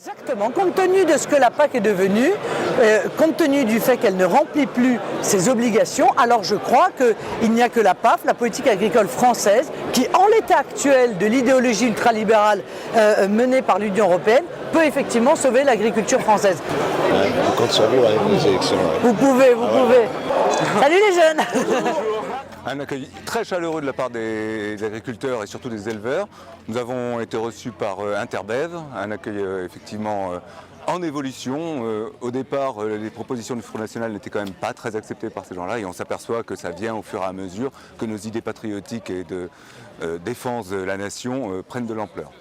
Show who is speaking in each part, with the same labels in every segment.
Speaker 1: Exactement. Compte tenu de ce que la PAC est devenue, compte tenu du fait qu'elle ne remplit plus ses obligations, alors je crois qu'il n'y a que la PAF, la politique agricole française, qui en l'état actuel de l'idéologie ultralibérale menée par l'Union européenne, peut effectivement sauver l'agriculture française.
Speaker 2: Ouais, on compte sur vous avec les élections. Ouais.
Speaker 1: Vous pouvez. Salut les jeunes.
Speaker 3: Un accueil très chaleureux de la part des agriculteurs et surtout des éleveurs. Nous avons été reçus par Interbev, un accueil effectivement en évolution. Au départ, les propositions du Front National n'étaient quand même pas très acceptées par ces gens-là et on s'aperçoit que ça vient au fur et à mesure que nos idées patriotiques et de défense de la nation prennent de l'ampleur.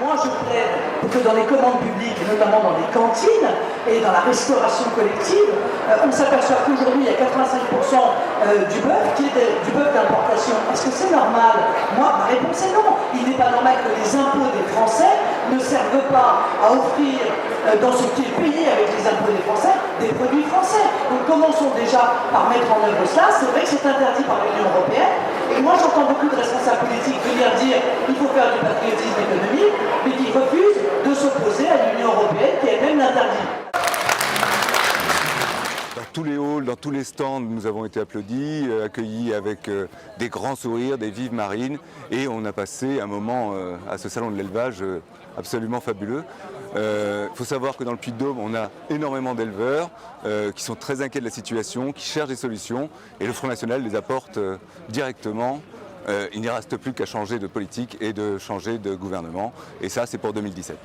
Speaker 1: Moi, je plaide pour que dans les commandes publiques, notamment dans les cantines et dans la restauration collective, on s'aperçoit qu'aujourd'hui, il y a 85% du bœuf qui est du bœuf d'importation. Est-ce que c'est normal? Moi, ma réponse est non. Il n'est pas normal que les impôts des Français ne servent pas à offrir, dans ce qui est payé avec les impôts des Français, des produits français. Donc commençons déjà par mettre en œuvre cela. C'est vrai que c'est interdit par l'Union européenne. Et moi, j'entends beaucoup de responsables politiques venir dire qu'il faut faire du patriotisme économique, mais qui refusent de s'opposer à l'Union européenne qui elle-même l'interdit.
Speaker 3: Dans tous les halls, dans tous les stands, nous avons été applaudis, accueillis avec des grands sourires, des vives marines, et on a passé un moment à ce salon de l'élevage absolument fabuleux. Il faut savoir que dans le Puy-de-Dôme, on a énormément d'éleveurs qui sont très inquiets de la situation, qui cherchent des solutions, et le Front National les apporte directement. Il n'y reste plus qu'à changer de politique et de changer de gouvernement, et ça c'est pour 2017.